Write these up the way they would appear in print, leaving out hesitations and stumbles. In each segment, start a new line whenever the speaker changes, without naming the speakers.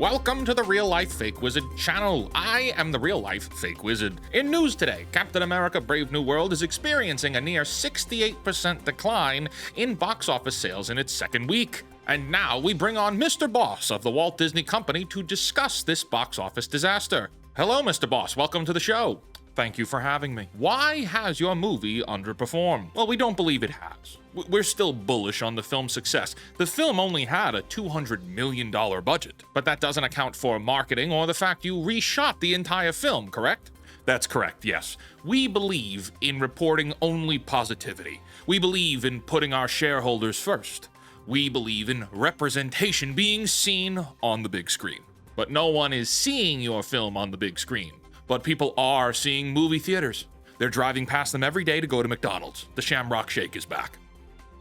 Welcome to the Real Life Fake Wizard channel. I am the Real Life Fake Wizard. In news today, Captain America Brave New World is experiencing a near 68% decline in box office sales in its second week. And now we bring on Mr. Boss of the Walt Disney Company to discuss this box office disaster. Hello, Mr. Boss. Welcome to the show. Thank you for having me. Why has your movie underperformed? Well, we don't believe it has. We're still bullish on the film's success. The film only had a $200 million budget, but that doesn't account for marketing or the fact you reshot the entire film, correct? That's correct, yes. We believe in reporting only positivity. We believe in putting our shareholders first. We believe in representation being seen on the big screen. But no one is seeing your film on the big screen. But people are seeing movie theaters. They're driving past them every day to go to McDonald's. The Shamrock Shake is back.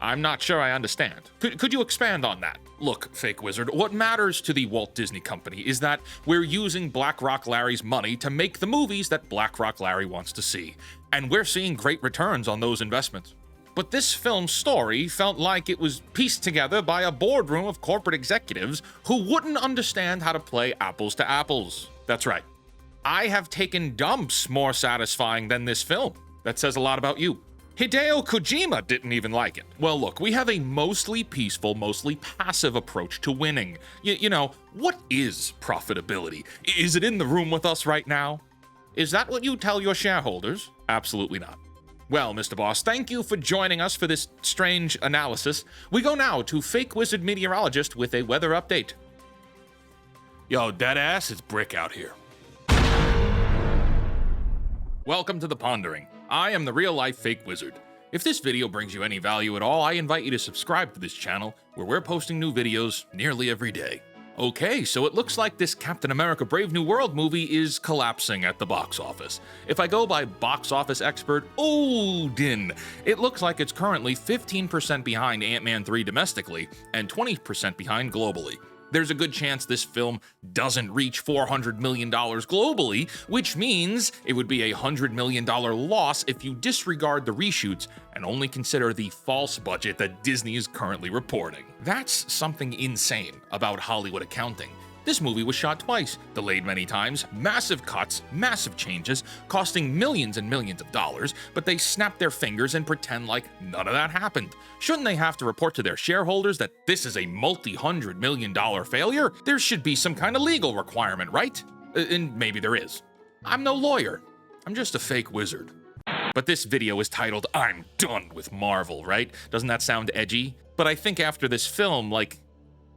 I'm not sure I understand. Could you expand on that? Look, Fake Wizard, what matters to the Walt Disney Company is that we're using BlackRock Larry's money to make the movies that BlackRock Larry wants to see. And we're seeing great returns on those investments. But this film's story felt like it was pieced together by a boardroom of corporate executives who wouldn't understand how to play apples to apples. That's right. I have taken dumps more satisfying than this film. That says a lot about you. Hideo Kojima didn't even like it. Well, look, we have a mostly peaceful, mostly passive approach to winning. You know, what is profitability? Is it in the room with us right now? Is that what you tell your shareholders? Absolutely not. Well, Mr. Boss, thank you for joining us for this strange analysis. We go now to Fake Wizard Meteorologist with a weather update.
Yo, deadass, it's Brick out here.
Welcome to the Pondering. I am the Real Life Fake Wizard. If this video brings you any value at all, I invite you to subscribe to this channel, where we're posting new videos nearly every day. Okay, so it looks like this Captain America Brave New World movie is collapsing at the box office. If I go by box office expert Odinn, it looks like it's currently 15% behind Ant-Man 3 domestically and 20% behind globally. There's a good chance this film doesn't reach $400 million globally, which means it would be a $100 million loss if you disregard the reshoots and only consider the false budget that Disney is currently reporting. That's something insane about Hollywood accounting. This movie was shot twice, delayed many times, massive cuts, massive changes, costing millions and millions of dollars, but they snap their fingers and pretend like none of that happened. Shouldn't they have to report to their shareholders that this is a multi-$100 million failure? There should be some kind of legal requirement, right? And maybe there is. I'm no lawyer. I'm just a fake wizard. But this video is titled, "I'm done with Marvel," right? Doesn't that sound edgy? But I think after this film,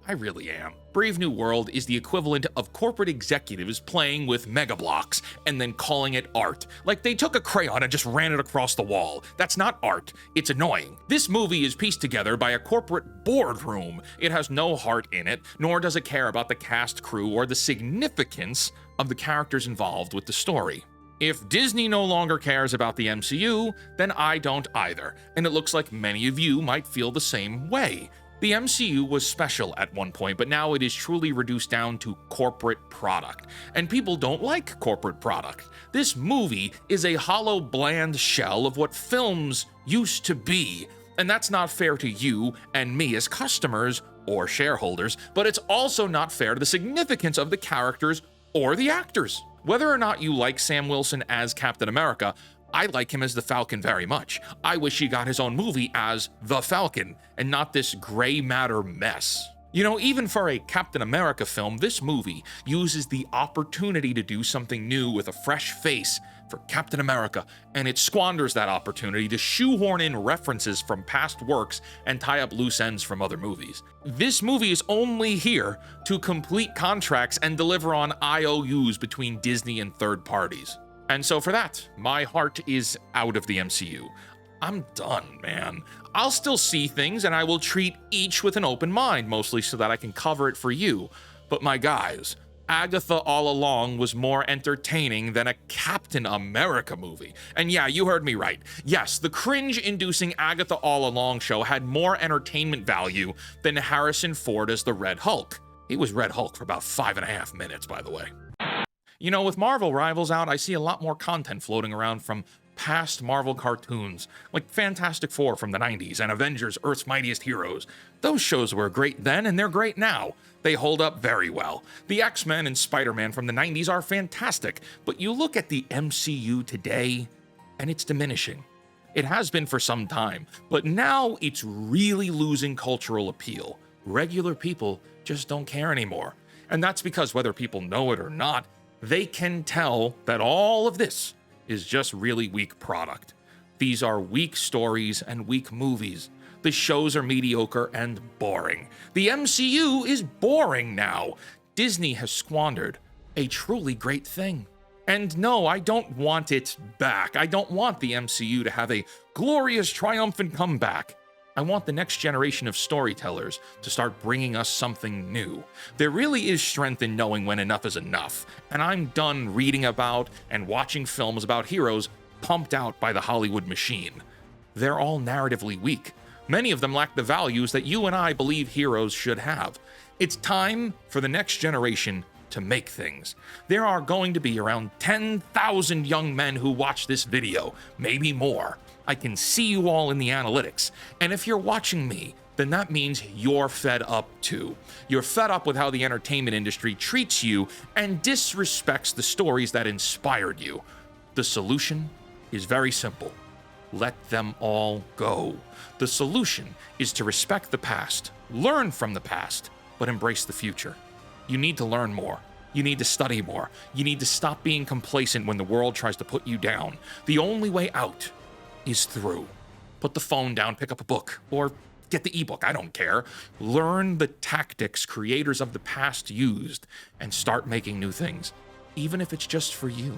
I really am. Brave New World is the equivalent of corporate executives playing with Mega Bloks and then calling it art. Like they took a crayon and just ran it across the wall. That's not art. It's annoying. This movie is pieced together by a corporate boardroom. It has no heart in it, nor does it care about the cast, crew, or the significance of the characters involved with the story. If Disney no longer cares about the MCU, then I don't either, and it looks like many of you might feel the same way. The MCU was special at one point, but now it is truly reduced down to corporate product. And people don't like corporate product. This movie is a hollow, bland shell of what films used to be. And that's not fair to you and me as customers or shareholders, but it's also not fair to the significance of the characters or the actors. Whether or not you like Sam Wilson as Captain America, I like him as the Falcon very much. I wish he got his own movie as the Falcon, and not this gray matter mess. You know, even for a Captain America film, this movie uses the opportunity to do something new with a fresh face for Captain America, and it squanders that opportunity to shoehorn in references from past works and tie up loose ends from other movies. This movie is only here to complete contracts and deliver on IOUs between Disney and third parties. And so for that, my heart is out of the MCU. I'm done, man. I'll still see things and I will treat each with an open mind, mostly so that I can cover it for you. But my guys, Agatha All Along was more entertaining than a Captain America movie. And yeah, you heard me right. Yes, the cringe-inducing Agatha All Along show had more entertainment value than Harrison Ford as the Red Hulk. He was Red Hulk for about 5.5 minutes, by the way. You know, with Marvel Rivals out, I see a lot more content floating around from past Marvel cartoons, like Fantastic Four from the 90s and Avengers Earth's Mightiest Heroes. Those shows were great then and they're great now. They hold up very well. The X-Men and Spider-Man from the 90s are fantastic, but you look at the MCU today, and it's diminishing. It has been for some time, but now it's really losing cultural appeal. Regular people just don't care anymore. And that's because whether people know it or not, they can tell that all of this is just really weak product. These are weak stories and weak movies. The shows are mediocre and boring. The MCU is boring now. Disney has squandered a truly great thing. And no, I don't want it back. I don't want the MCU to have a glorious, triumphant comeback. I want the next generation of storytellers to start bringing us something new. There really is strength in knowing when enough is enough, and I'm done reading about and watching films about heroes pumped out by the Hollywood machine. They're all narratively weak. Many of them lack the values that you and I believe heroes should have. It's time for the next generation to make things. There are going to be around 10,000 young men who watch this video, maybe more. I can see you all in the analytics. And if you're watching me, then that means you're fed up too. You're fed up with how the entertainment industry treats you and disrespects the stories that inspired you. The solution is very simple. Let them all go. The solution is to respect the past, learn from the past, but embrace the future. You need to learn more. You need to study more. You need to stop being complacent when the world tries to put you down. The only way out is through. Put the phone down, pick up a book, or get the ebook, I don't care. Learn the tactics creators of the past used and start making new things, even if it's just for you.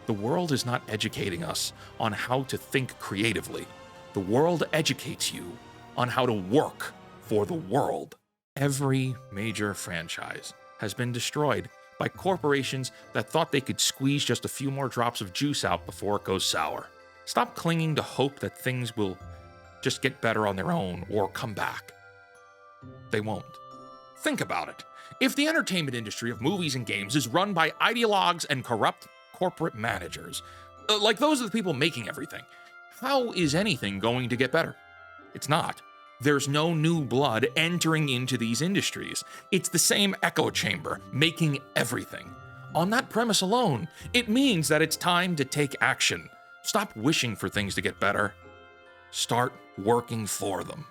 The world is not educating us on how to think creatively. The world educates you on how to work for the world. Every major franchise has been destroyed by corporations that thought they could squeeze just a few more drops of juice out before it goes sour. Stop clinging to hope that things will just get better on their own or come back. They won't. Think about it. If the entertainment industry of movies and games is run by ideologues and corrupt corporate managers, like those are the people making everything, how is anything going to get better? It's not. There's no new blood entering into these industries. It's the same echo chamber, making everything. On that premise alone, it means that it's time to take action. Stop wishing for things to get better. Start working for them.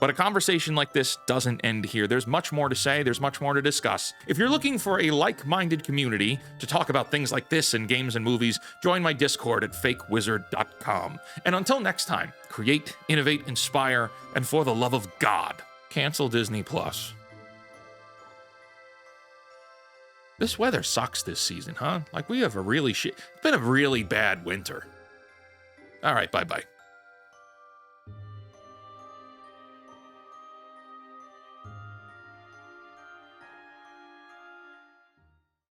But a conversation like this doesn't end here. There's much more to say, there's much more to discuss. If you're looking for a like-minded community to talk about things like this in games and movies, join my Discord at fakewizard.com. And until next time, create, innovate, inspire, and for the love of God, cancel Disney+. This weather sucks this season, huh? Like we have a really it's been a really bad winter. All right, bye-bye.